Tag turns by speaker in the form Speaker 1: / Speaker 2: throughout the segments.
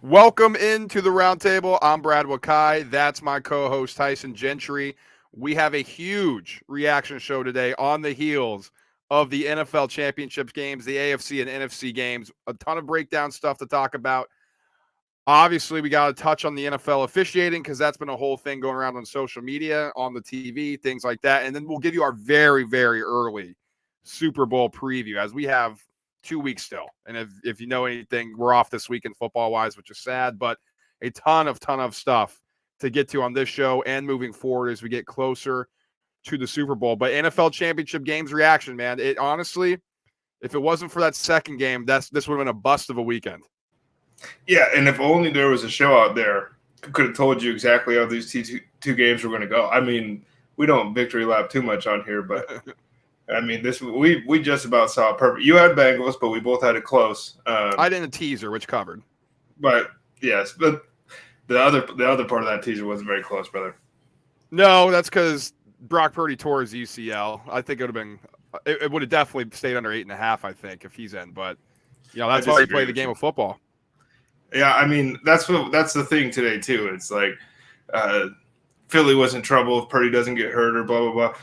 Speaker 1: Welcome into the roundtable. I'm Brad Wakai. That's my co-host Tyson Gentry. We have a huge reaction show today on the heels of the NFL Championship games, the AFC and NFC games. A ton of breakdown stuff to talk about. Obviously, we got to touch on the NFL officiating because that's been a whole thing going around on social media, on the TV, things like that. And then we'll give you our very, very early Super Bowl preview as we have 2 weeks still. And if you know anything, we're off this weekend football-wise, which is sad, but a ton of stuff to get to on this show and moving forward as we get closer to the Super Bowl. But NFL Championship games reaction, man, it honestly, if it wasn't for that second game, this would have been a bust of a weekend.
Speaker 2: Yeah, and if only there was a show out there could have told you exactly how these two games were going to go. I mean, we don't victory lap too much on here, but I mean, this we just about saw it perfect. You had Bengals, but we both had it close.
Speaker 1: I did a teaser, which covered.
Speaker 2: But yes, but the other part of that teaser wasn't very close, brother.
Speaker 1: No, that's because Brock Purdy tore his UCL. I think it would have definitely stayed under 8.5. I think if he's in, but that's why we play the game of football.
Speaker 2: Yeah, I mean that's the thing today too. It's like Philly was in trouble if Purdy doesn't get hurt or blah blah blah.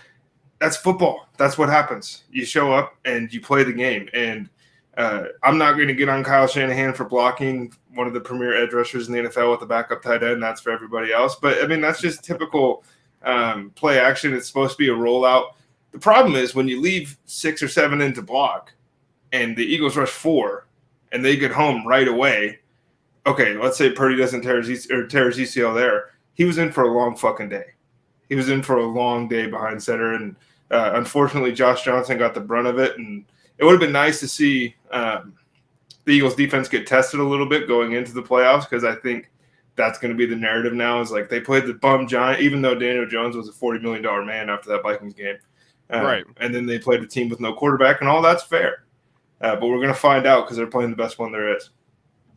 Speaker 2: That's football. That's what happens. You show up and you play the game. And I'm not going to get on Kyle Shanahan for blocking one of the premier edge rushers in the NFL with a backup tight end. That's for everybody else. But I mean that's just typical play action. It's supposed to be a rollout. The problem is when you leave 6 or 7 in to block, and the Eagles rush 4, and they get home right away. Okay, let's say Purdy doesn't tear his ACL there. He was in for a long fucking day. He was in for a long day behind center, and unfortunately, Josh Johnson got the brunt of it. And it would have been nice to see the Eagles' defense get tested a little bit going into the playoffs, because I think that's going to be the narrative now. Is like they played the bum giant, even though Daniel Jones was a $40 million man after that Vikings game,
Speaker 1: right?
Speaker 2: And then they played a team with no quarterback, and all that's fair. But we're going to find out because they're playing the best one there is.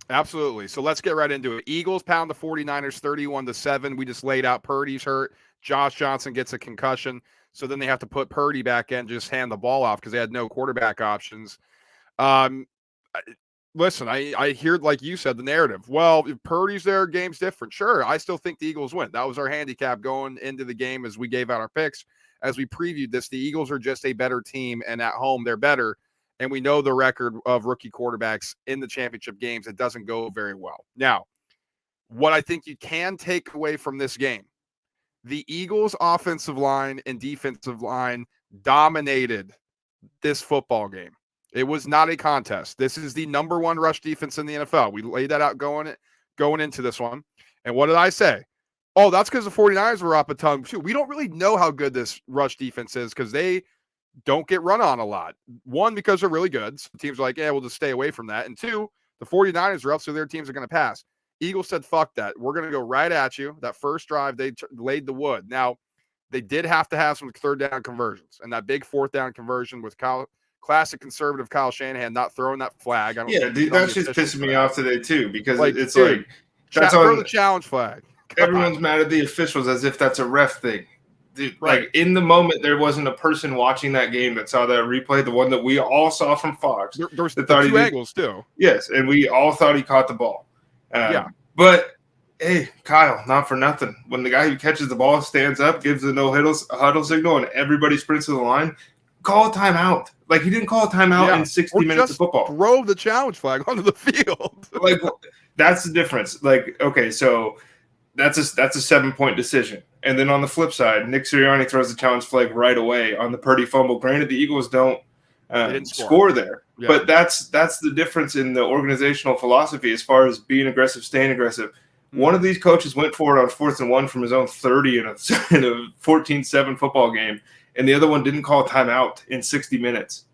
Speaker 1: Absolutely. So let's get right into it. Eagles pound the 49ers 31-7. We just laid out Purdy's hurt. Josh Johnson gets a concussion. So then they have to put Purdy back in, just hand the ball off because they had no quarterback options. Listen, I hear, like you said, the narrative. Well, if Purdy's there, game's different. Sure, I still think the Eagles win. That was our handicap going into the game as we gave out our picks. As we previewed this, the Eagles are just a better team, and at home they're better. And we know the record of rookie quarterbacks in the championship games. It doesn't go very well. Now, what I think you can take away from this game, the Eagles' offensive line and defensive line dominated this football game. It was not a contest. This is the number 1 rush defense in the NFL. We laid that out going into this one. And what did I say? Oh, that's because the 49ers were up a ton too. We don't really know how good this rush defense is because they don't get run on a lot. 1, because they're really good. So teams are like, yeah, we'll just stay away from that. And 2, the 49ers are up, so their teams are going to pass. Eagles said, fuck that. We're going to go right at you. That first drive, they laid the wood. Now, they did have to have some third down conversions. And that big fourth down conversion with classic conservative Kyle Shanahan not throwing that flag.
Speaker 2: Dude, that's just pissing me off today, too, because it's
Speaker 1: dude,
Speaker 2: like that's
Speaker 1: on the challenge flag.
Speaker 2: Everyone's mad at the officials as if that's a ref thing. Dude, right. Like in the moment, there wasn't a person watching that game that saw that replay, the one that we all saw from Fox.
Speaker 1: There was the 2 angles too.
Speaker 2: Yes, and we all thought he caught the ball.
Speaker 1: Yeah.
Speaker 2: But, hey, Kyle, not for nothing. When the guy who catches the ball stands up, gives the no-huddle signal, and everybody sprints to the line, call a timeout. Like, he didn't call a timeout in 60 minutes of football.
Speaker 1: Throw the challenge flag onto the field.
Speaker 2: Like, that's the difference. Like, okay, so that's a 7-point decision. And then on the flip side, Nick Sirianni throws the challenge flag right away on the Purdy fumble. Granted, the Eagles don't score there, but that's the difference in the organizational philosophy as far as being aggressive, staying aggressive. One of these coaches went for it on 4th and 1 from his own 30 in a 14-7 football game, and the other one didn't call timeout in 60 minutes.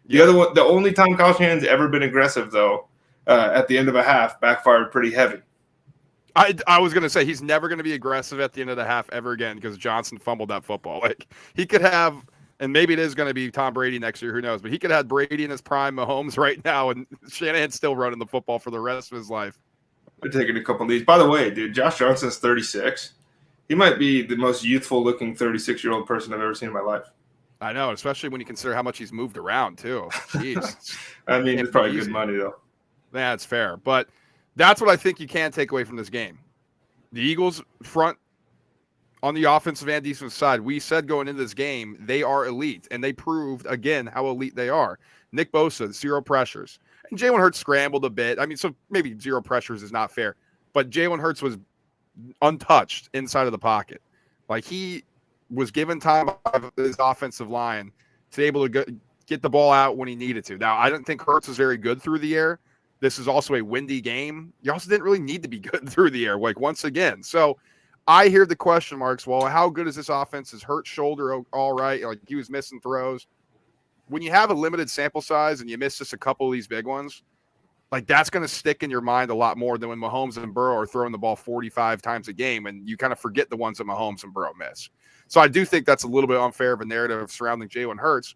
Speaker 2: The other one, the only time Kyle Shanahan's ever been aggressive, though, at the end of a half, backfired pretty heavy.
Speaker 1: I was going to say he's never going to be aggressive at the end of the half ever again because Johnson fumbled that football. Like he could have, and maybe it is going to be Tom Brady next year, who knows, but he could have Brady in his prime, Mahomes right now, and Shanahan's still running the football for the rest of his life.
Speaker 2: We're taking a couple of these. By the way, dude, Josh Johnson's 36. He might be the most youthful looking 36-year-old person I've ever seen in my life.
Speaker 1: I know, especially when you consider how much he's moved around too. Jeez.
Speaker 2: I mean, it's probably good money though.
Speaker 1: Yeah, it's fair. But That's what I think you can take away from this game. The Eagles front on the offensive and defensive side, we said going into this game, they are elite, and they proved again how elite they are. Nick Bosa, 0 pressures. And Jalen Hurts scrambled a bit. I mean, so maybe 0 pressures is not fair, but Jalen Hurts was untouched inside of the pocket. Like, he was given time by his offensive line to be able to get the ball out when he needed to. Now, I didn't think Hurts was very good through the air. This is also a windy game. You also didn't really need to be good through the air, like, once again. So I hear the question marks. Well, how good is this offense? Is Hurts' shoulder all right? Like, he was missing throws. When you have a limited sample size and you miss just a couple of these big ones, like, that's going to stick in your mind a lot more than when Mahomes and Burrow are throwing the ball 45 times a game and you kind of forget the ones that Mahomes and Burrow miss. So I do think that's a little bit unfair of a narrative surrounding Jalen Hurts,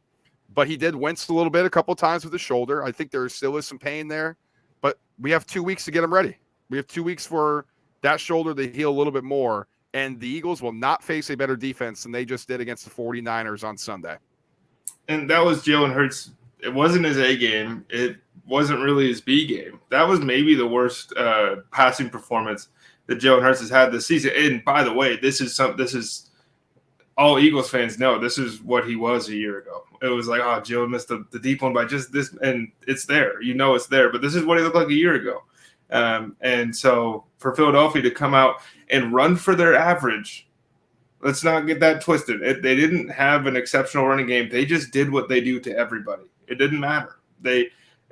Speaker 1: but he did wince a little bit a couple of times with his shoulder. I think there still is some pain there, but we have 2 weeks to get him ready. We have 2 weeks for that shoulder to heal a little bit more, and the Eagles will not face a better defense than they just did against the 49ers on Sunday.
Speaker 2: And that was Jalen Hurts. It wasn't his A game. It wasn't really his B game. That was maybe the worst passing performance that Jalen Hurts has had this season. And by the way, this is all Eagles fans know. This is what he was a year ago. It was like, oh, Jalen missed the deep one by just this, and it's there. You know it's there. But this is what he looked like a year ago. And so for Philadelphia to come out and run for their average, let's not get that twisted. They didn't have an exceptional running game. They just did what they do to everybody. It didn't matter. They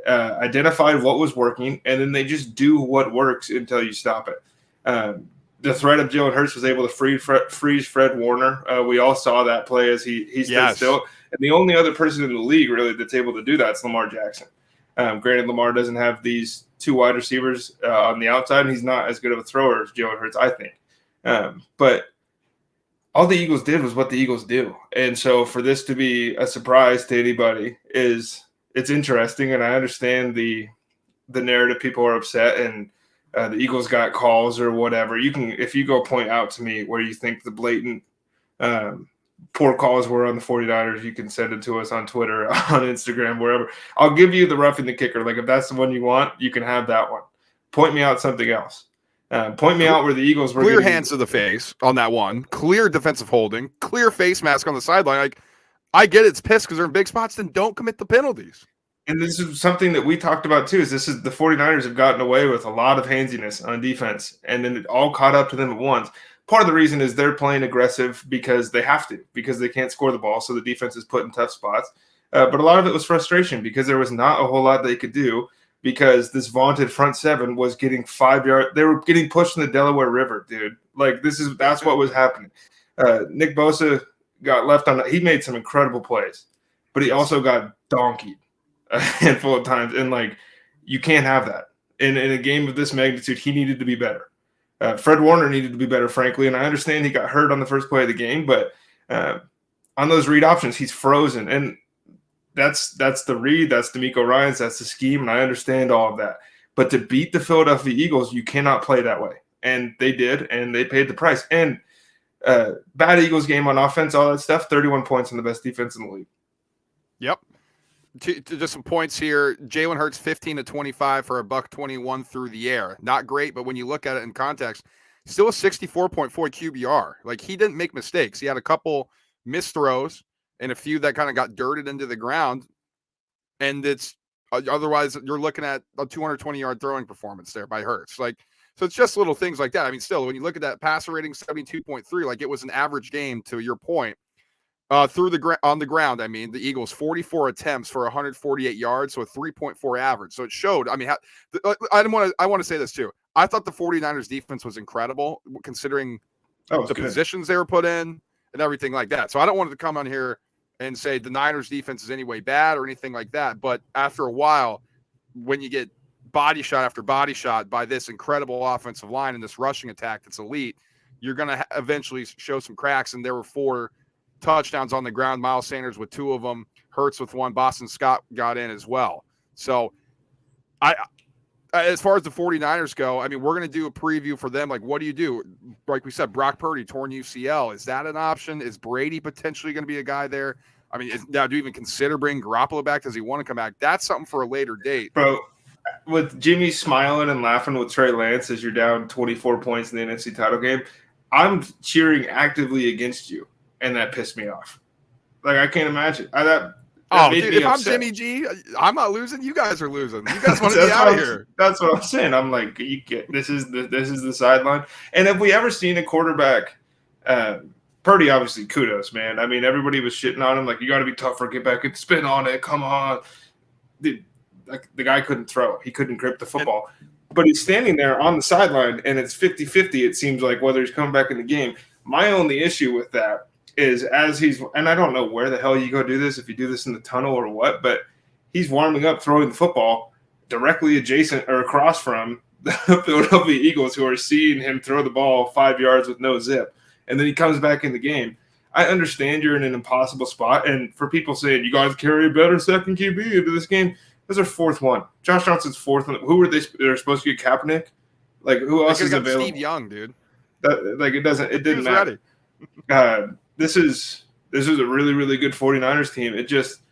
Speaker 2: identified what was working, and then they just do what works until you stop it. The threat of Jalen Hurts was able to freeze Fred Warner. We all saw that play as he stood still. And the only other person in the league really that's able to do that is Lamar Jackson. Granted, Lamar doesn't have these 2 wide receivers on the outside, and he's not as good of a thrower as Jalen Hurts, I think. But all the Eagles did was what the Eagles do. And so for this to be a surprise to anybody it's interesting, and I understand the narrative. People are upset, and the Eagles got calls or whatever. You can, if you go point out to me where you think the blatant poor calls were on the 49ers, you can send it to us on Twitter, on Instagram, wherever. I'll give you the roughing the kicker. Like, if that's the one you want, you can have that one. Point me out something else. Point me out where the Eagles were
Speaker 1: clear hands to the face on that one, clear defensive holding, clear face mask on the sideline. Like, I get it's pissed because they're in big spots, then don't commit the penalties.
Speaker 2: And this is something that we talked about too, is the 49ers have gotten away with a lot of handsiness on defense, and then it all caught up to them at once. Part of the reason is they're playing aggressive because they have to, because they can't score the ball, so the defense is put in tough spots. But a lot of it was frustration because there was not a whole lot they could do, because this vaunted front seven was getting 5 yards. They were getting pushed in the Delaware River, dude. Like, that's what was happening. Nick Bosa got left on. He made some incredible plays, but he also got donkeyed a handful of times. And, like, you can't have that. In a game of this magnitude, he needed to be better. Fred Warner needed to be better, frankly. And I understand he got hurt on the first play of the game, but on those read options, he's frozen. And that's the read, that's D'Amico Ryans, that's the scheme, and I understand all of that. But to beat the Philadelphia Eagles, you cannot play that way. And they did, and they paid the price. And bad Eagles game on offense, all that stuff, 31 points in the best defense in the league.
Speaker 1: Yep. To just some points here. Jalen Hurts 15 to 25 for $121 through the air. Not great, but when you look at it in context, still a 64.4 QBR. Like, he didn't make mistakes. He had a couple missed throws and a few that kind of got dirted into the ground. And it's otherwise you're looking at a 220-yard throwing performance there by Hurts. Like, so it's just little things like that. I mean, still, when you look at that passer rating, 72.3, like, it was an average game, to your point. On the ground, I mean, the Eagles 44 attempts for 148 yards, so a 3.4 average. So it showed. I mean, I want to say this too. I thought the 49ers defense was incredible, considering the positions they were put in and everything like that. So I don't want to come on here and say the Niners defense is anyway bad or anything like that. But after a while, when you get body shot after body shot by this incredible offensive line and this rushing attack that's elite, you're going to eventually show some cracks. And there were 4 touchdowns on the ground. Miles Sanders with 2 of them, Hurts with 1, Boston Scott got in as well. So as far as the 49ers go, I mean, we're going to do a preview for them. Like, what do you do? Like we said, Brock Purdy, torn UCL. Is that an option? Is Brady potentially going to be a guy there? I mean, now do you even consider bringing Garoppolo back? Does he want to come back? That's something for a later date.
Speaker 2: Bro, with Jimmy smiling and laughing with Trey Lance as you're down 24 points in the NFC title game, I'm cheering actively against you, and that pissed me off. Like, I can't imagine. That made
Speaker 1: dude,
Speaker 2: me
Speaker 1: if
Speaker 2: upset.
Speaker 1: I'm Jimmy G, I'm not losing. You guys are losing. You guys want to be out of here.
Speaker 2: That's what I'm saying. I'm like, this is the sideline. And have we ever seen a quarterback? Purdy, obviously, kudos, man. I mean, everybody was shitting on him. Like, you got to be tougher, get back and spin on it. Come on. The guy couldn't throw. He couldn't grip the football. But he's standing there on the sideline, and it's 50-50, it seems like, whether he's coming back in the game. My only issue with that is and I don't know where the hell you go do this, if you do this in the tunnel or what, but he's warming up throwing the football directly adjacent or across from the Philadelphia Eagles, who are seeing him throw the ball 5 yards with no zip. And then he comes back in the game. I understand you're in an impossible spot. And for people saying, you guys carry a better second QB into this game, this is our fourth one. Josh Johnson's fourth one. Who were they're supposed to get? Kaepernick? Like, who else is available?
Speaker 1: Steve Young, dude.
Speaker 2: It didn't matter. This is a really, really good 49ers team. It just,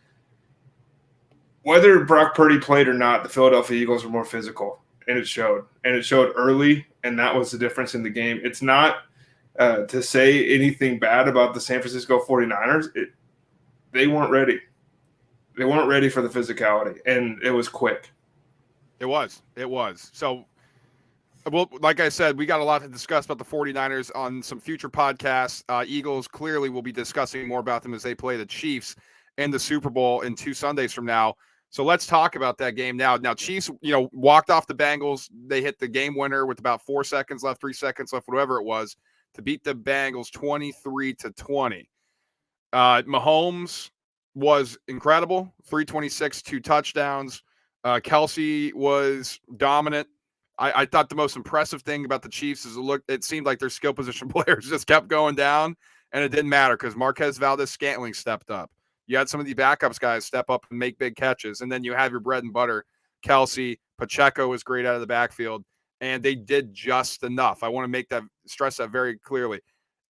Speaker 2: whether Brock Purdy played or not, the Philadelphia Eagles were more physical, and it showed. And it showed early, and that was the difference in the game. It's not to say anything bad about the San Francisco 49ers. They weren't ready. They weren't ready for the physicality, and it was quick.
Speaker 1: It was. So, well, like I said, we got a lot to discuss about the 49ers on some future podcasts. Eagles, clearly we'll be discussing more about them as they play the Chiefs in the Super Bowl in 2 Sundays from now. So let's talk about that game now. Now, Chiefs, walked off the Bengals. They hit the game winner with about 4 seconds left, 3 seconds left, whatever it was, to beat the Bengals 23-20. Mahomes was incredible. 326, 2 touchdowns. Kelsey was dominant. I thought the most impressive thing about the Chiefs is it seemed like their skill position players just kept going down, and it didn't matter because Marquez Valdez-Scantling stepped up. You had some of the backups guys step up and make big catches, and then you have your bread and butter. Kelsey, Pacheco was great out of the backfield, and they did just enough. I want to stress that very clearly.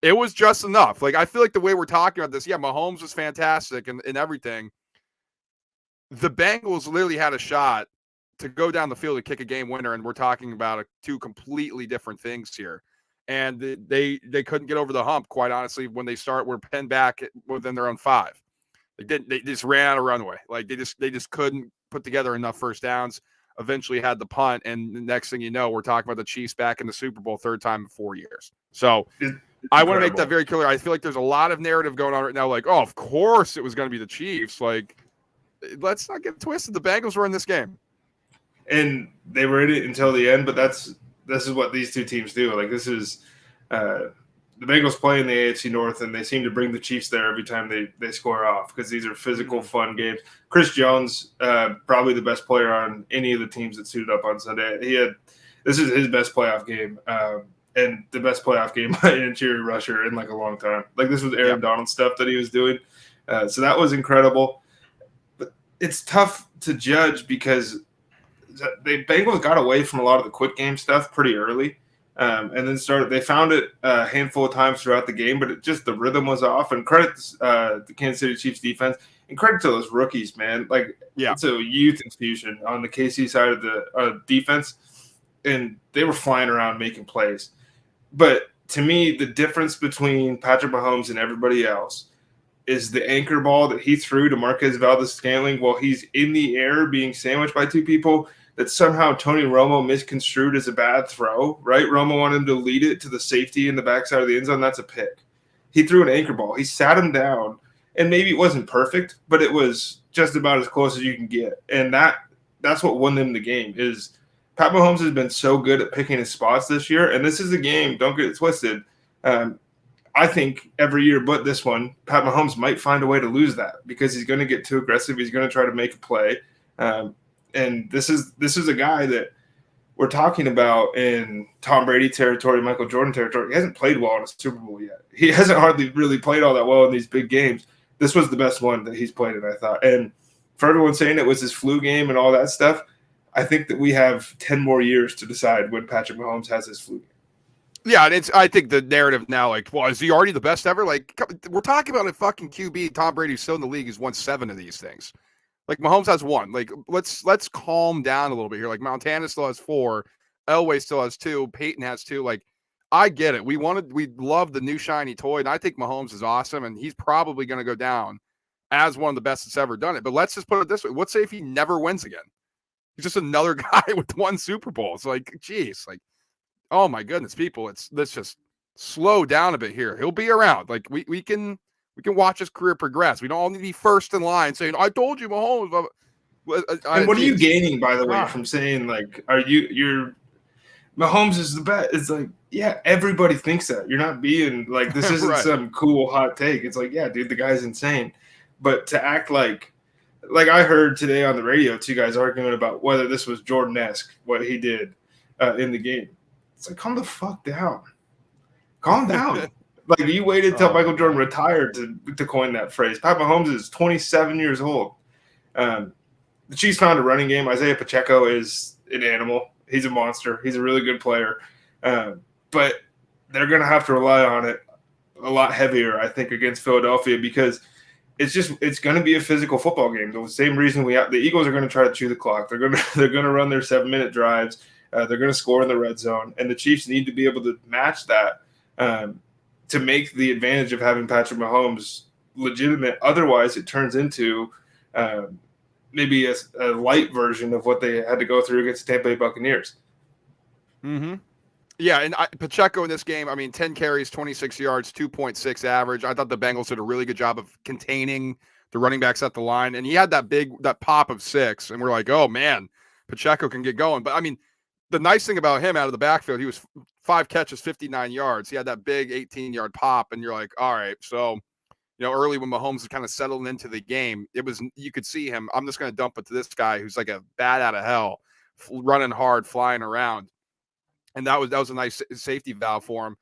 Speaker 1: It was just enough. Like, I feel like the way we're talking about this, Mahomes was fantastic and everything. The Bengals literally had a shot to go down the field and kick a game winner, and we're talking about 2 completely different things here. And they couldn't get over the hump, quite honestly, when they were pinned back within their own 5. They just ran out of runway. Like, they just couldn't put together enough first downs. Eventually had the punt, and the next thing you know, we're talking about the Chiefs back in the Super Bowl, 3rd time in 4 years. So I want to make that very clear. I feel like there's a lot of narrative going on right now, like, oh, of course it was going to be the Chiefs. Like, let's not get twisted. The Bengals were in this game.
Speaker 2: And they were in it until the end, but this is what these 2 teams do. Like, this is the Bengals play in the AFC North, and they seem to bring the Chiefs there every time they score off because these are physical, fun games. Chris Jones, probably the best player on any of the teams that suited up on Sunday. This is his best playoff game, and the best playoff game by an interior rusher in like a long time. Like, this was Aaron Donald stuff that he was doing. So that was incredible. But it's tough to judge because the Bengals got away from a lot of the quick game stuff pretty early, and then they found it a handful of times throughout the game, but the rhythm was off. And credit the Kansas City Chiefs defense, and credit to those rookies, man. Like, it's a youth infusion on the KC side of the defense, and they were flying around making plays. But to me, the difference between Patrick Mahomes and everybody else is the anchor ball that he threw to Marquez Valdez-Scantling while he's in the air being sandwiched by 2 people that somehow Tony Romo misconstrued as a bad throw, right? Romo wanted him to lead it to the safety in the backside of the end zone. That's a pick. He threw an anchor ball. He sat him down, and maybe it wasn't perfect, but it was just about as close as you can get. And that's what won them the game is Pat Mahomes has been so good at picking his spots this year, and this is a game, don't get it twisted. I think every year but this one, Pat Mahomes might find a way to lose that because he's going to get too aggressive. He's going to try to make a play. And this is a guy that we're talking about in Tom Brady territory, Michael Jordan territory. He hasn't played well in a Super Bowl yet. He hasn't hardly really played all that well in these big games. This was the best one that he's played in, I thought. And for everyone saying it was his flu game and all that stuff, I think that we have 10 more years to decide when Patrick Mahomes has his flu game.
Speaker 1: Yeah, and I think the narrative now, like, well, is he already the best ever? Like, we're talking about a fucking QB. Tom Brady, who's still in the league, has won 7 of these things. Like Mahomes has 1. Like let's calm down a little bit here. Like Montana still has 4, Elway still has 2, Peyton has 2. Like I get it. We love the new shiny toy, and I think Mahomes is awesome, and he's probably going to go down as one of the best that's ever done it. But let's just put it this way: let's say if he never wins again, he's just another guy with 1 Super Bowl. It's like, geez, like, oh my goodness, people, let's just slow down a bit here. He'll be around. Like we can watch his career progress. We don't all need to be first in line saying, "I told you, Mahomes."
Speaker 2: And what are you gaining, by the way, from saying like, you're Mahomes is the best? It's like, yeah, everybody thinks that. You're not being like, this isn't
Speaker 1: right.
Speaker 2: some cool hot take. It's like, yeah, dude, the guy's insane. But to act like I heard today on the radio, 2 guys arguing about whether this was Jordan-esque, what he did in the game. It's like, calm the fuck down. Calm down. Like, you waited till Michael Jordan retired to coin that phrase. Pat Mahomes is 27 years old. The Chiefs found a running game. Isaiah Pacheco is an animal. He's a monster. He's a really good player. But they're going to have to rely on it a lot heavier, I think, against Philadelphia, because it's going to be a physical football game. The same reason the Eagles are going to try to chew the clock. They're going to run their 7-minute drives. They're going to score in the red zone, and the Chiefs need to be able to match that to make the advantage of having Patrick Mahomes legitimate. Otherwise, it turns into maybe a light version of what they had to go through against the Tampa Bay Buccaneers.
Speaker 1: Mm-hmm. Yeah, and Pacheco in this game, I mean, 10 carries, 26 yards, 2.6 average. I thought the Bengals did a really good job of containing the running backs at the line, and he had that pop of 6, and we're like, oh man, Pacheco can get going. But I mean, the nice thing about him out of the backfield, he was 5 catches, 59 yards. He had that big 18-yard pop, and you're like, all right, so early when Mahomes was kind of settling into the game, you could see him. I'm just going to dump it to this guy who's like a bat out of hell, running hard, flying around. And that was a nice safety valve for him.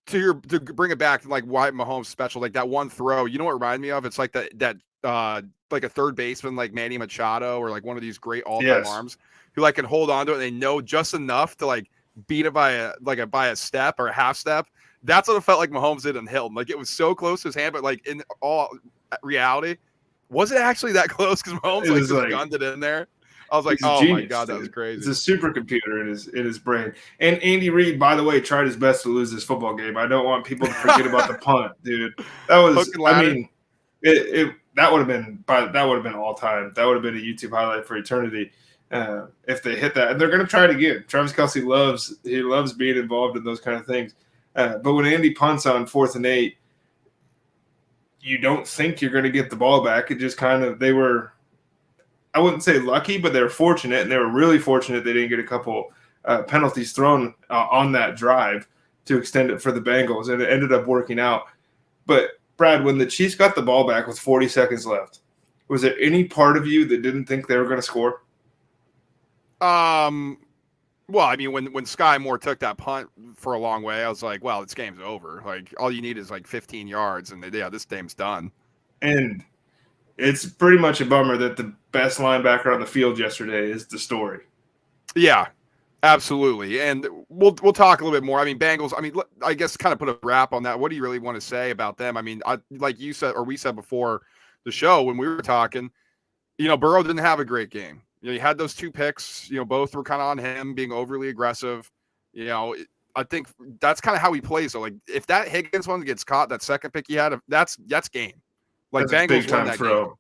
Speaker 1: To bring it back to like why Mahomes special, like that one throw, what it reminded me of? It's like that like a third baseman like Manny Machado or like one of these great all-time arms who like can hold on to it and they know just enough to like beat it by a step or a half step. That's what it felt like Mahomes did in Hilton. Like it was so close to his hand, but like in all reality, was it actually that close? Because Mahomes just gunned it in there. I was like, oh
Speaker 2: genius,
Speaker 1: my God,
Speaker 2: dude.
Speaker 1: That was crazy.
Speaker 2: It's a supercomputer in his brain. And Andy Reid, by the way, tried his best to lose this football game. I don't want people to forget about the punt, dude. That was, I mean, that would have been all time. That would have been a YouTube highlight for eternity if they hit that. And they're going to try it again. Travis Kelce loves being involved in those kind of things. But when Andy punts on 4th and 8, you don't think you're going to get the ball back. It just kind of, they were, I wouldn't say lucky, but they were fortunate, and they were really fortunate they didn't get a couple penalties thrown on that drive to extend it for the Bengals, and it ended up working out. But, Brad, when the Chiefs got the ball back with 40 seconds left, was there any part of you that didn't think they were going to score?
Speaker 1: Well, I mean, when Sky Moore took that punt for a long way, I was like, well, this game's over. Like, all you need is like 15 yards, and this game's done.
Speaker 2: And it's pretty much a bummer that the best linebacker on the field yesterday is the story.
Speaker 1: Yeah, absolutely. And we'll talk a little bit more. I mean, Bengals, I mean, I guess kind of put a wrap on that. What do you really want to say about them? I mean, like you said, or we said before the show when we were talking, Burrow didn't have a great game. He had those 2 picks, both were kind of on him being overly aggressive. I think that's kind of how he plays. So like if that Higgins one gets caught, that second pick he had, that's game. Like
Speaker 2: that's
Speaker 1: Bengals won that
Speaker 2: throw.
Speaker 1: game.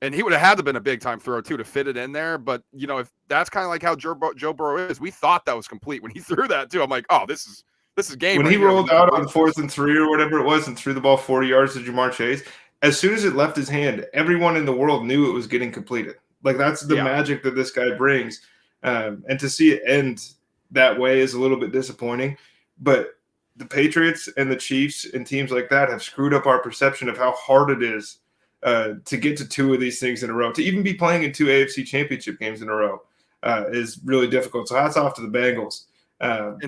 Speaker 1: And he would have had to been a big time throw too to fit it in there. But if that's kind of like how Joe Burrow is, we thought that was complete when he threw that too. I'm like, oh, this is game.
Speaker 2: When he rolled out on 4th and 3 or whatever it was and threw the ball 40 yards to Jamar Chase, as soon as it left his hand, everyone in the world knew it was getting completed. Like that's the magic that this guy brings. And to see it end that way is a little bit disappointing. But the Patriots and the Chiefs and teams like that have screwed up our perception of how hard it is to get to 2 of these things in a row. To even be playing in 2 AFC Championship games in a row is really difficult. So hats off to the Bengals.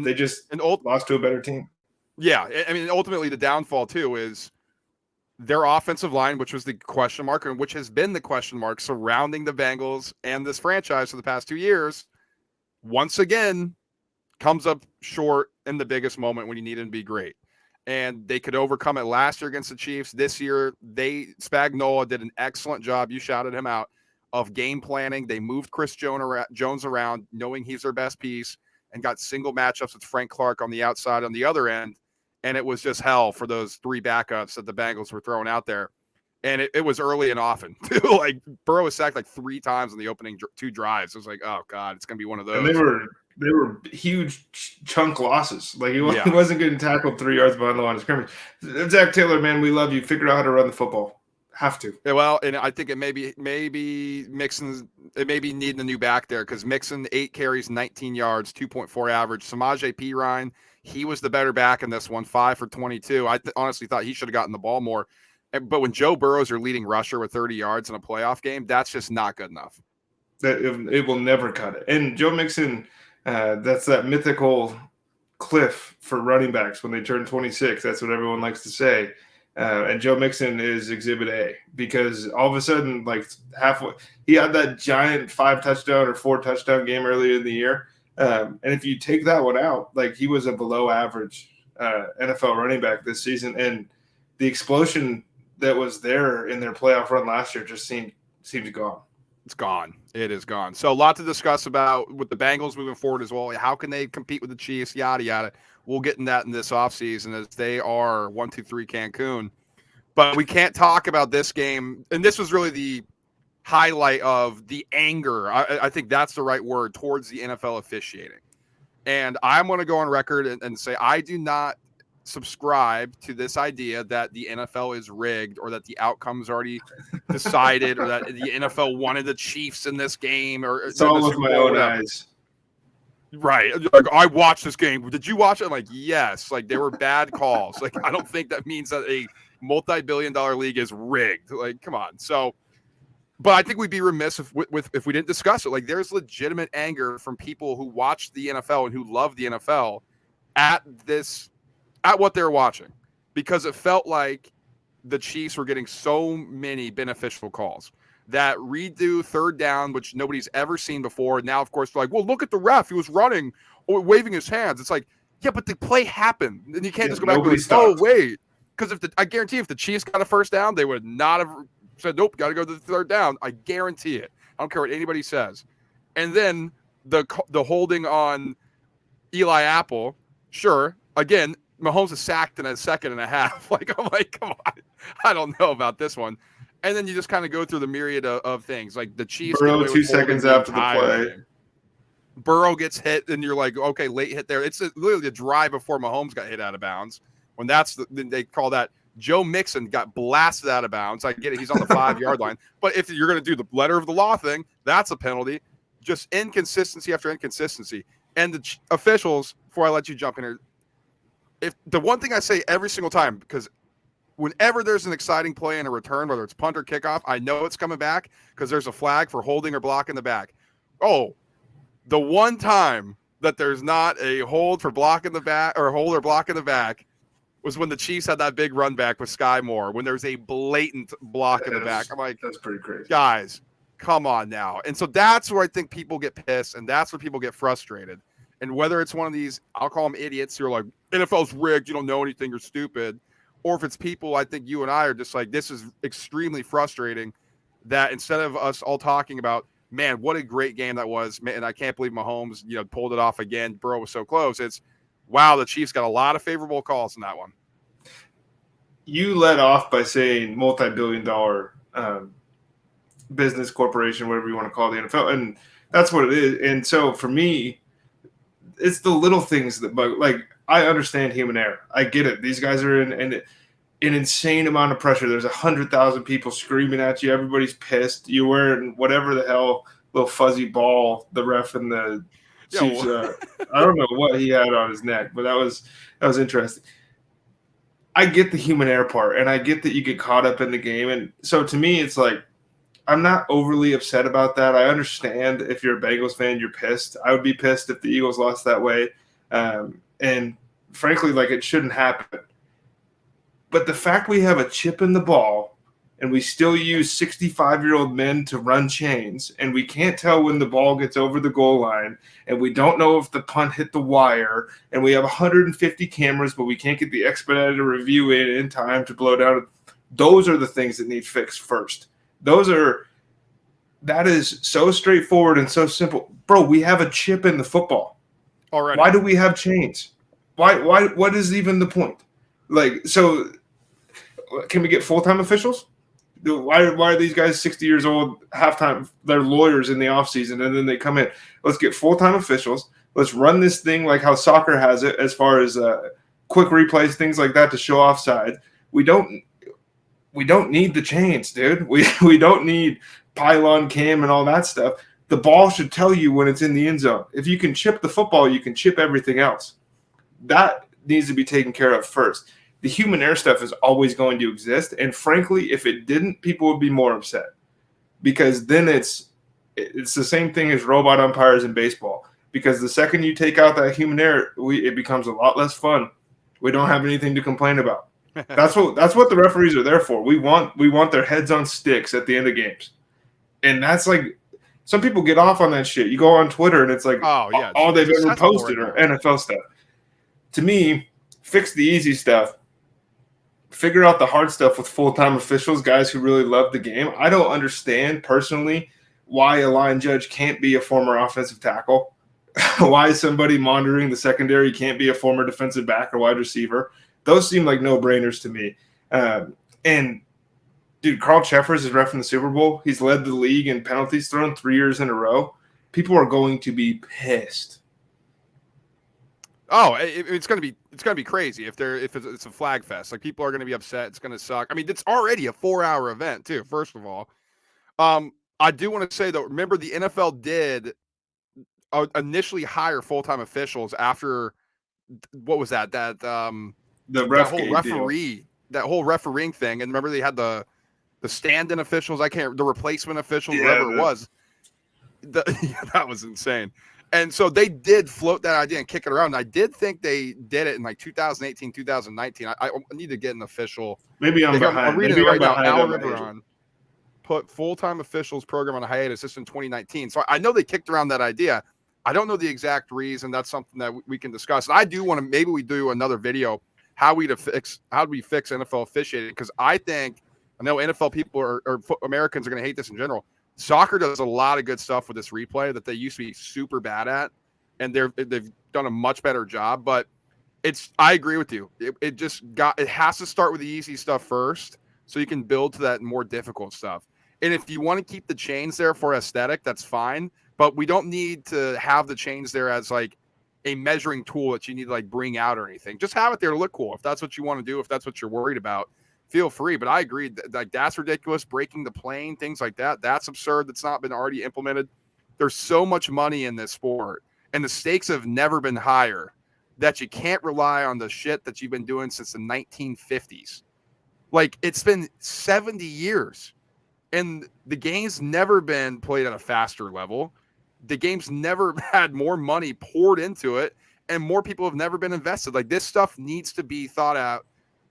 Speaker 2: They just lost to a better team.
Speaker 1: Yeah, I mean, ultimately the downfall too is their offensive line, which was the question mark and which has been the question mark surrounding the Bengals and this franchise for the past 2 years, once again comes up short in the biggest moment when you need him to be great. and they could overcome it last year against the Chiefs. This year, Spagnuolo did an excellent job. You shouted him out of game planning. They moved Chris Jones around, knowing he's their best piece, and got single matchups with Frank Clark on the outside on the other end. And it was just hell for those three backups that the Bengals were throwing out there. And it was early and often, too. Like, Burrow was sacked like 3 times in the opening 2 drives. It was like, oh, God, it's going to be one of those.
Speaker 2: And they were huge chunk losses. Like, he wasn't getting tackled 3 yards behind the line of scrimmage. Zach Taylor, man, we love you. Figure out how to run the football. Have to.
Speaker 1: Yeah, well, and I think it may be Mixon's – it may be needing a new back there, because Mixon, 8 carries, 19 yards, 2.4 average. Samaje Perine, he was the better back in this one, 5 for 22. I honestly thought he should have gotten the ball more. But when Joe Burrow's your leading rusher with 30 yards in a playoff game, that's just not good enough.
Speaker 2: It will never cut it. And Joe Mixon, that's that mythical cliff for running backs when they turn 26. That's what everyone likes to say. And Joe Mixon is Exhibit A, because all of a sudden, like halfway, he had that giant 5-touchdown or 4-touchdown game earlier in the year. And if you take that one out, like, he was a below average NFL running back this season. And the explosion that was there in their playoff run last year just seemed gone.
Speaker 1: It's gone. It is gone. So a lot to discuss about with the Bengals moving forward as well. How can they compete with the Chiefs? Yada, yada. We'll get in that in this offseason, as they are 1-2-3 Cancun. But we can't talk about this game. And this was really the highlight of the anger. I think that's the right word, towards the NFL officiating. And I'm going to go on record and say I do not subscribe to this idea that the NFL is rigged, or that the outcome's already decided, or that the NFL wanted the Chiefs in this game, or
Speaker 2: it's all with my own eyes.
Speaker 1: Right. Like, I watched this game. Did you watch it? I'm like, yes. Like, there were bad calls. Like, I don't think that means that a multi-billion-dollar league is rigged. Like, come on. So, but I think we'd be remiss if we didn't discuss it. Like, there's legitimate anger from people who watch the NFL and who love the NFL at what they're watching, because it felt like the Chiefs were getting so many beneficial calls. That redo 3rd down, which nobody's ever seen before. Now, of course, they're like, well, look at the ref. He was running or waving his hands. It's like, yeah, but the play happened. And you can't just go back and be like, oh, wait. Because I guarantee if the Chiefs got a 1st down, they would not have said, nope, got to go to the 3rd down. I guarantee it. I don't care what anybody says. And then the holding on Eli Apple, sure, again, Mahomes is sacked in a second and a half. Like, I'm like, come on. I don't know about this one. And then you just kind of go through the myriad of things. Like the Chiefs.
Speaker 2: Burrow 2 seconds after the play.
Speaker 1: Game. Burrow gets hit, and you're like, okay, late hit there. It's literally a drive before Mahomes got hit out of bounds. When they call that Joe Mixon got blasted out of bounds. I get it. He's on the 5-yard line. But if you're going to do the letter of the law thing, that's a penalty. Just inconsistency after inconsistency. And the officials, before I let you jump in here, if the one thing I say every single time, because whenever there's an exciting play in a return, whether it's punt or kickoff, I know it's coming back because there's a flag for holding or blocking the back. Oh, the one time that there's not a hold for blocking the back or hold or blocking the back was when the Chiefs had that big run back with Sky Moore, when there's a blatant block in the back. I'm like,
Speaker 2: that's pretty crazy.
Speaker 1: Guys, come on now. And so that's where I think people get pissed, and that's where people get frustrated. And whether it's one of these, I'll call them idiots who are like, NFL's rigged, you don't know anything, you're stupid. Or if it's people, I think you and I are just like, this is extremely frustrating that instead of us all talking about, man, what a great game that was, man, and I can't believe Mahomes, pulled it off again. Burrow was so close. It's, wow, the Chiefs got a lot of favorable calls in that one.
Speaker 2: You led off by saying multi-billion-dollar business corporation, whatever you want to call the NFL, and that's what it is. And so for me, it's the little things that bug. Like, I understand human error. I get it. These guys are in an insane amount of pressure. There's 100,000 people screaming at you. Everybody's pissed. You're wearing whatever the hell little fuzzy ball the ref in the Chiefs. I don't know what he had on his neck, but that was interesting. I get the human error part, and I get that you get caught up in the game. And so to me, it's like, I'm not overly upset about that. I understand if you're a Bengals fan, you're pissed. I would be pissed if the Eagles lost that way. And frankly, like, it shouldn't happen. But the fact we have a chip in the ball and we still use 65-year-old men to run chains, and we can't tell when the ball gets over the goal line, and we don't know if the punt hit the wire, and we have 150 cameras, but we can't get the expedited review in time to blow down. Those are the things that need fixed first. That is so straightforward and so simple. Bro, we have a chip in the football.
Speaker 1: Already.
Speaker 2: Why do we have chains? Why? What is even the point? Like, so can we get full-time officials? Why are these guys 60 years old, halftime? They're lawyers in the offseason, and then they come in. Let's get full-time officials. Let's run this thing like how soccer has it, as far as quick replays, things like that, to show offside. We don't need the chains, dude. We don't need pylon cam and all that stuff. The ball should tell you when it's in the end zone. If you can chip the football, you can chip everything else. That needs to be taken care of first. The human error stuff is always going to exist. And frankly, if it didn't, people would be more upset, because then it's the same thing as robot umpires in baseball. Because the second you take out that human error, it becomes a lot less fun. We don't have anything to complain about. That's what the referees are there for. We want their heads on sticks at the end of games. And that's like, some people get off on that shit. You go on Twitter and it's like, oh, yeah, all they've ever posted are NFL stuff. To me, fix the easy stuff. Figure out the hard stuff with full-time officials, guys who really love the game. I don't understand personally why a line judge can't be a former offensive tackle. Why somebody monitoring the secondary can't be a former defensive back or wide receiver. Those seem like no-brainers to me. And, dude, Carl Cheffers is ref in the Super Bowl. He's led the league in penalties thrown 3 years in a row. People are going to be pissed.
Speaker 1: Oh, it's gonna be crazy if it's a flag fest. Like, people are gonna be upset. It's gonna suck. I mean, it's already a 4-hour event too. First of all, I do want to say though, remember the NFL did initially hire full-time officials after what was that
Speaker 2: the
Speaker 1: whole refereeing thing, and remember they had the stand-in officials. The replacement officials,
Speaker 2: yeah,
Speaker 1: whatever it was. That was insane. And so they did float that idea and kick it around. And I did think they did it in like 2018, 2019. I need to get an official.
Speaker 2: Maybe I'm behind.
Speaker 1: I'm reading it right now. Al Riveron put full-time officials program on a hiatus. This in 2019. So I know they kicked around that idea. I don't know the exact reason. That's something that we can discuss. And I do want to, maybe we do another video, how do we fix NFL officiating? Because I know NFL people or Americans are going to hate this in general. Soccer does a lot of good stuff with this replay that they used to be super bad at, and they've done a much better job. But I agree with you. It has to start with the easy stuff first, so you can build to that more difficult stuff. And if you want to keep the chains there for aesthetic, that's fine. But we don't need to have the chains there as like a measuring tool that you need to like bring out or anything. Just have it there to look cool. If that's what you want to do, if that's what you're worried about, feel free. But I agree, like, that's ridiculous. Breaking the plane, things like that, that's absurd. That's not been already implemented. There's so much money in this sport, and the stakes have never been higher, that you can't rely on the shit that you've been doing since the 1950s. Like, it's been 70 years, and the game's never been played at a faster level. The game's never had more money poured into it, and more people have never been invested. Like, this stuff needs to be thought out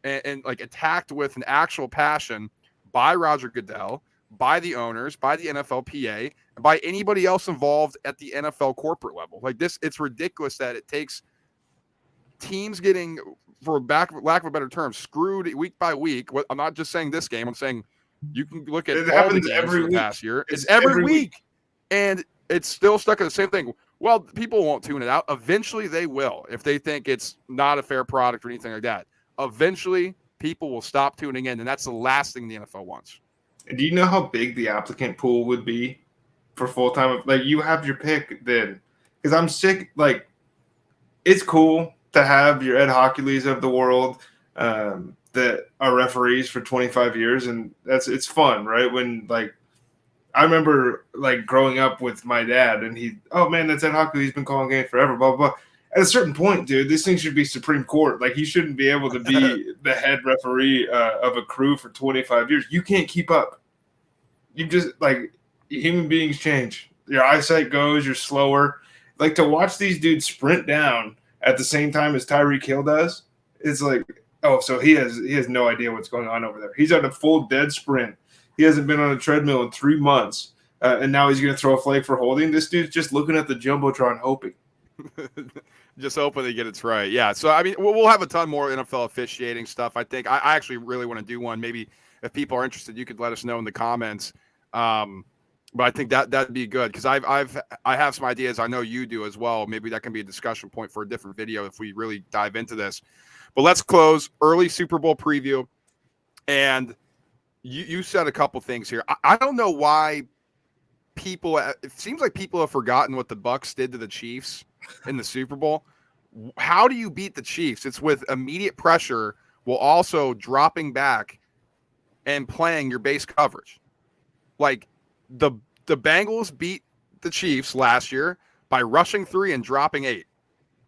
Speaker 1: and like attacked with an actual passion by Roger Goodell, by the owners, by the NFLPA, and by anybody else involved at the NFL corporate level. Like, this, it's ridiculous that it takes teams getting, for lack of a better term, screwed week by week. I'm not just saying this game. I'm saying you can look at all the games
Speaker 2: every
Speaker 1: for the past year. It's every week. And it's still stuck at the same thing. Well, people won't tune it out. Eventually they will, if they think it's not a fair product or anything like that. Eventually, people will stop tuning in, and that's the last thing the NFL wants.
Speaker 2: And do you know how big the applicant pool would be for full-time? Like, you have your pick then. Because I'm sick. Like, it's cool to have your Ed Hockley's of the world that are referees for 25 years, and it's fun, right? When, like, I remember, like, growing up with my dad, and oh, man, that's Ed Hockley. He's been calling games forever, blah, blah, blah. At a certain point, dude, this thing should be Supreme Court. Like, he shouldn't be able to be the head referee of a crew for 25 years. You can't keep up. You just, like, human beings change. Your eyesight goes, you're slower. Like, to watch these dudes sprint down at the same time as Tyreek Hill does, it's like, Oh, so he has no idea what's going on over there. He's on a full dead sprint. He hasn't been on a treadmill in 3 months, and now he's going to throw a flag for holding. This dude's just looking at the jumbotron, hoping.
Speaker 1: Just hoping they get it right. Yeah. So I mean, we'll have a ton more NFL officiating stuff. I think I actually really want to do one. Maybe if people are interested, you could let us know in the comments. But I think that'd be good because I have some ideas. I know you do as well. Maybe that can be a discussion point for a different video if we really dive into this. But let's close early Super Bowl preview. And you said a couple things here. I don't know why people. It seems like people have forgotten what the Bucs did to the Chiefs in the Super Bowl. How do you beat the Chiefs? It's with immediate pressure while also dropping back and playing your base coverage. Like the Bengals beat the Chiefs last year by rushing 3 and dropping 8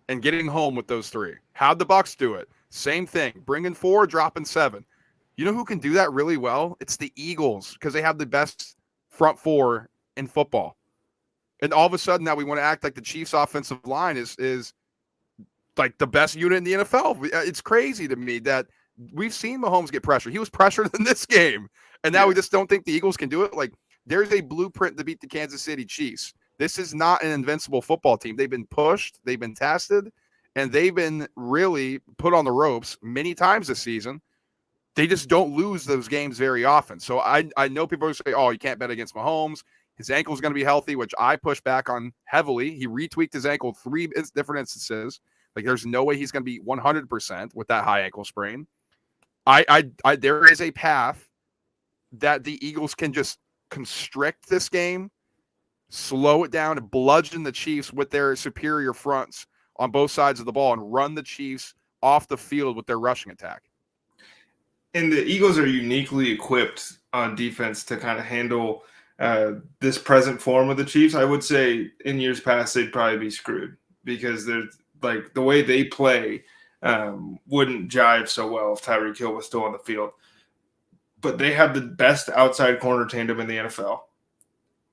Speaker 1: and getting home with those 3. How'd the Bucs do it? Same thing, bringing 4, dropping 7. You know who can do that really well? It's the Eagles because they have the best front 4 in football. And all of a sudden now we want to act like the Chiefs' offensive line is like the best unit in the NFL. It's crazy to me that we've seen Mahomes get pressure. He was pressured in this game. And now we just don't think the Eagles can do it. Like there's a blueprint to beat the Kansas City Chiefs. This is not an invincible football team. They've been pushed, they've been tested, and they've been really put on the ropes many times this season. They just don't lose those games very often. So I know people are say, oh, you can't bet against Mahomes. His ankle is going to be healthy, which I push back on heavily. He retweaked his ankle 3 different instances. Like there's no way he's going to be 100% with that high ankle sprain. There is a path that the Eagles can just constrict this game, slow it down, and bludgeon the Chiefs with their superior fronts on both sides of the ball and run the Chiefs off the field with their rushing attack.
Speaker 2: And the Eagles are uniquely equipped on defense to kind of handle this present form of the Chiefs. I would say in years past, they'd probably be screwed because there's like the way they play wouldn't jive so well if Tyreek Hill was still on the field. But they have the best outside corner tandem in the NFL.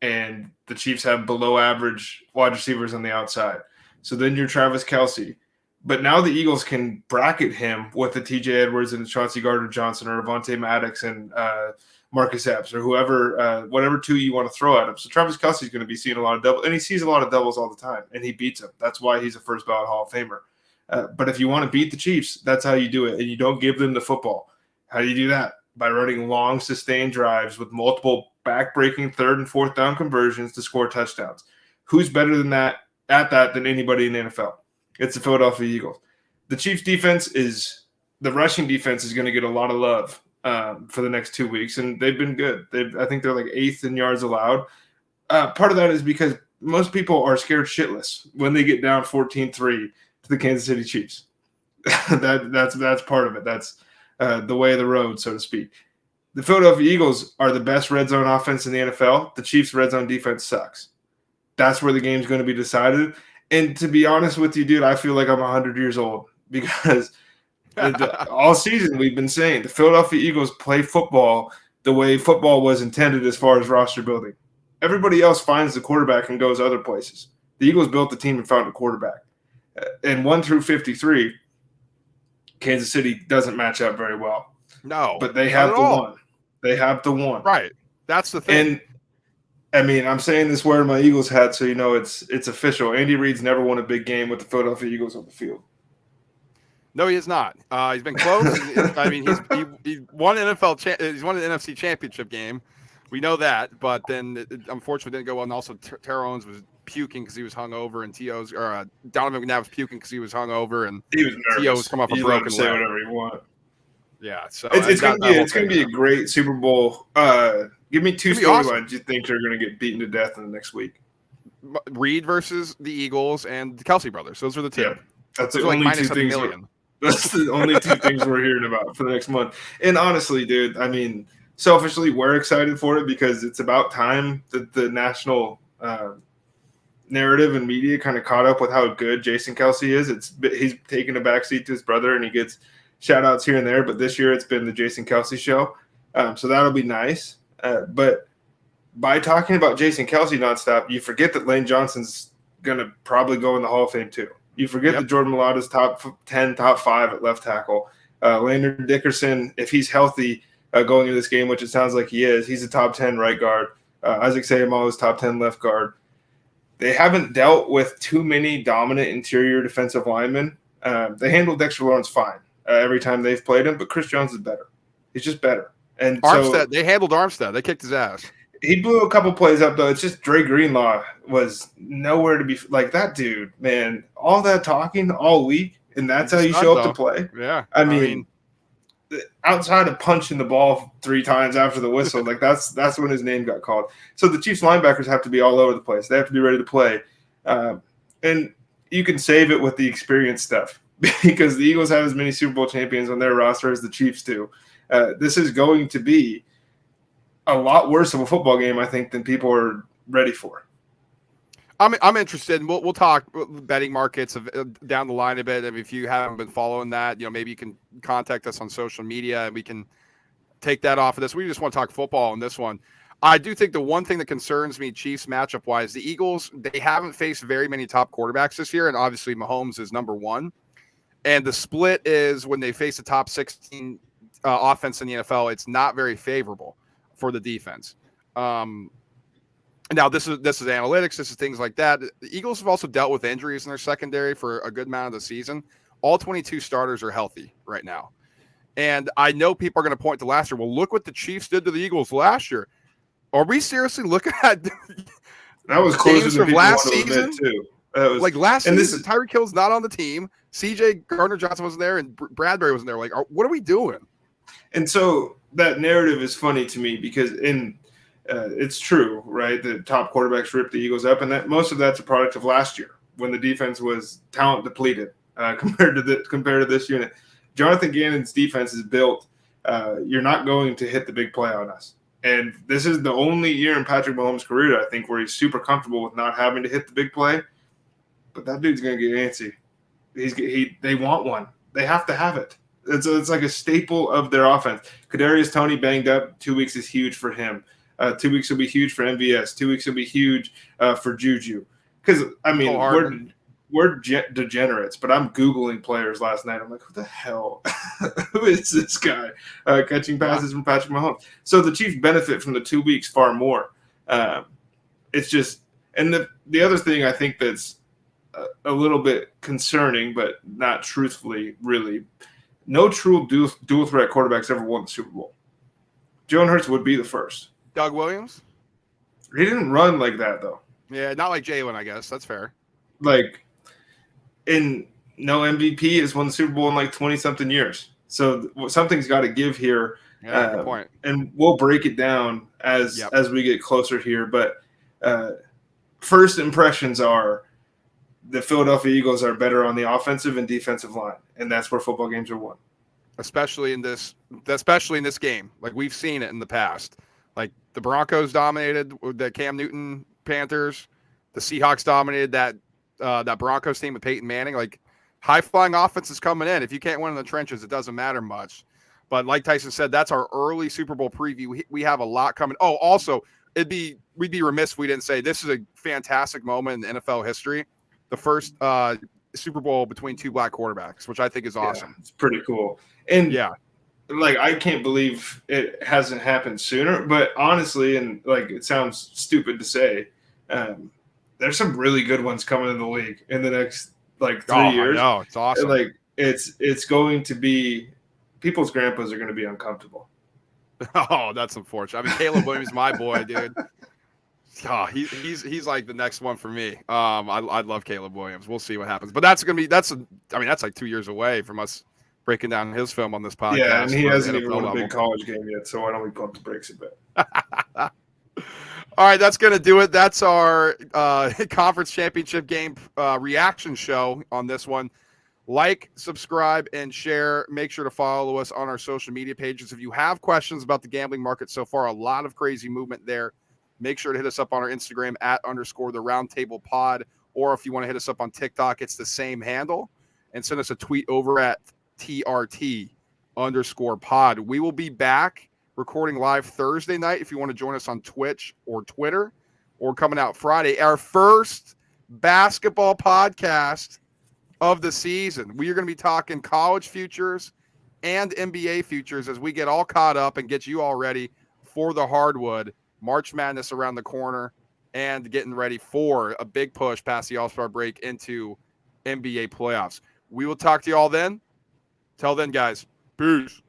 Speaker 2: And the Chiefs have below average wide receivers on the outside. So then you're Travis Kelce. But now the Eagles can bracket him with the TJ Edwards and Chauncey Gardner-Johnson or Avonte Maddox and Marcus Epps or whoever, whatever 2 you want to throw at him. So Travis Kelce is going to be seeing a lot of doubles, and he sees a lot of doubles all the time, and he beats them. That's why he's a first ballot Hall of Famer. But if you want to beat the Chiefs, that's how you do it, and you don't give them the football. How do you do that? By running long, sustained drives with multiple back-breaking 3rd and 4th down conversions to score touchdowns. Who's better than that at that than anybody in the NFL? It's the Philadelphia Eagles. The Chiefs' defense the rushing defense is going to get a lot of love for the next 2 weeks, and they've been good. I think they're like 8th in yards allowed. Part of that is because most people are scared shitless when they get down 14-3 to the Kansas City Chiefs. That's part of it. That's the way of the road, so to speak. The Philadelphia Eagles are the best red zone offense in the NFL. The Chiefs' red zone defense sucks. That's where the game's going to be decided. And to be honest with you, dude, I feel like I'm 100 years old because all season we've been saying the Philadelphia Eagles play football the way football was intended as far as roster building. Everybody else finds the quarterback and goes other places. The Eagles built the team and found a quarterback. And 1 through 53, Kansas City doesn't match up very well.
Speaker 1: No.
Speaker 2: But they have the one. They have the one.
Speaker 1: Right. That's the thing.
Speaker 2: And I mean, I'm saying this wearing my Eagles hat, so you know it's official. Andy Reid's never won a big game with the Philadelphia Eagles on the field.
Speaker 1: No, he is not. He's been close. I mean, he won he's won an NFC Championship game. We know that, but then it unfortunately didn't go well. And also, Terrell Owens was puking because he was hungover, and Donovan McNabb was puking because he was hungover, and
Speaker 2: he was nervous.
Speaker 1: T.O. was coming off a broken leg.
Speaker 2: Say whatever you want.
Speaker 1: Yeah, so
Speaker 2: it's going to be a great Super Bowl. Give me 2 storylines you think are going to get beaten to death in the next week.
Speaker 1: Reed versus the Eagles and the Kelce brothers. Those are the 2. Yeah,
Speaker 2: that's the only 2 things. That's the only 2 things we're hearing about for the next month. And honestly, dude, I mean, selfishly, we're excited for it because it's about time that the national narrative and media kind of caught up with how good Jason Kelce is. He's taken a backseat to his brother, and he gets shout outs here and there. But this year, it's been the Jason Kelce show, so that'll be nice. But by talking about Jason Kelce nonstop, you forget that Lane Johnson's going to probably go in the Hall of Fame too. You forget that Jordan Mailata's top 10, top 5 at left tackle. Landon Dickerson, if he's healthy going into this game, which it sounds like he is, he's a top 10 right guard. Isaac Sayamaw is top 10 left guard. They haven't dealt with too many dominant interior defensive linemen. They handled Dexter Lawrence fine every time they've played him, but Chris Jones is better. He's just better. And
Speaker 1: Armstead, they handled Armstead. They kicked his ass.
Speaker 2: He blew a couple plays up, though. It's just Dre Greenlaw was nowhere to be – like, that dude, man, all that talking all week, and that's how you show up to play?
Speaker 1: Yeah.
Speaker 2: I mean, outside of punching the ball 3 times after the whistle, like that's when his name got called. So the Chiefs linebackers have to be all over the place. They have to be ready to play. And you can save it with the experience stuff because the Eagles have as many Super Bowl champions on their roster as the Chiefs do. This is going to be a lot worse of a football game, I think, than people are ready for.
Speaker 1: I'm interested. We'll talk betting markets down the line a bit. I mean, if you haven't been following that, maybe you can contact us on social media and we can take that off of this. We just want to talk football on this one. I do think the one thing that concerns me, Chiefs matchup wise, the Eagles, they haven't faced very many top quarterbacks this year, and obviously Mahomes is number one. And the split is when they face a top 16 offense in the NFL, it's not very favorable for the defense. Now, this is analytics. This is things like that. The Eagles have also dealt with injuries in their secondary for a good amount of the season. All 22 starters are healthy right now. And I know people are going to point to last year. Well, look what the Chiefs did to the Eagles last year. Are we seriously looking at
Speaker 2: that was closer than
Speaker 1: from last season
Speaker 2: too?
Speaker 1: Like last season, Tyreek Hill's not on the team. CJ Gardner-Johnson wasn't there, and Bradbury wasn't there. Like, what are we doing?
Speaker 2: And so that narrative is funny to me because it's true, right? The top quarterbacks ripped the Eagles up, and that most of that's a product of last year when the defense was talent depleted compared to this unit. Jonathan Gannon's defense is built. You're not going to hit the big play on us. And this is the only year in Patrick Mahomes' career, I think, where he's super comfortable with not having to hit the big play. But that dude's going to get antsy. They want one. They have to have it. It's like a staple of their offense. Kadarius Toney banged up. 2 weeks is huge for him. 2 weeks will be huge for MVS. 2 weeks will be huge for Juju. Because, I mean, we're degenerates, but I'm Googling players last night. I'm like, who the hell? Who is this guy catching passes from Patrick Mahomes? So the Chiefs benefit from the 2 weeks far more. It's just – and the other thing I think that's a little bit concerning, but not truthfully really, no true dual threat quarterbacks ever won the Super Bowl. Jalen Hurts would be the first.
Speaker 1: Doug Williams?
Speaker 2: He didn't run like that, though.
Speaker 1: Yeah, not like Jalen, I guess. That's fair.
Speaker 2: Like – and no MVP has won the Super Bowl in like 20-something years. So something's got to give here.
Speaker 1: Yeah, good point.
Speaker 2: And we'll break it down as we get closer here. But first impressions are the Philadelphia Eagles are better on the offensive and defensive line, and that's where football games are won.
Speaker 1: Especially in this game. Like, we've seen it in the past. Like, the Broncos dominated the Cam Newton Panthers. The Seahawks dominated that Broncos team with Peyton Manning. Like, high-flying offense is coming in. If you can't win in the trenches, it doesn't matter much. But like Tyson said, that's our early Super Bowl preview. We have a lot coming. Oh, also, we'd be remiss if we didn't say this is a fantastic moment in NFL history. The first Super Bowl between two black quarterbacks, which I think is awesome.
Speaker 2: Yeah, it's pretty cool. And like, I can't believe it hasn't happened sooner. But honestly, and like, it sounds stupid to say, there's some really good ones coming in the league in the next like 3 years.
Speaker 1: Oh, it's awesome.
Speaker 2: Like, it's going to be people's grandpas are going to be uncomfortable.
Speaker 1: Oh, that's unfortunate. I mean, Caleb Williams, my boy, dude. Oh, he's like the next one for me. I love Caleb Williams. We'll see what happens, but that's like 2 years away from us breaking down his film on this podcast.
Speaker 2: Yeah, and he hasn't even won a big college game yet, so why don't we pump the brakes a bit?
Speaker 1: All right, that's going to do it. That's our conference championship game reaction show on this one. Like, subscribe, and share. Make sure to follow us on our social media pages. If you have questions about the gambling market so far, a lot of crazy movement there. Make sure to hit us up on our Instagram @_the_roundtable_pod. Or if you want to hit us up on TikTok, it's the same handle. And send us a tweet over at @TRT_pod. We will be back recording live Thursday night if you want to join us on Twitch or Twitter, or coming out Friday, our first basketball podcast of the season. We are going to be talking college futures, and NBA futures as we get all caught up and get you all ready for the hardwood. March Madness around the corner and getting ready for a big push past the All-Star break into NBA playoffs. We will talk to you all then. Till then, guys. Peace.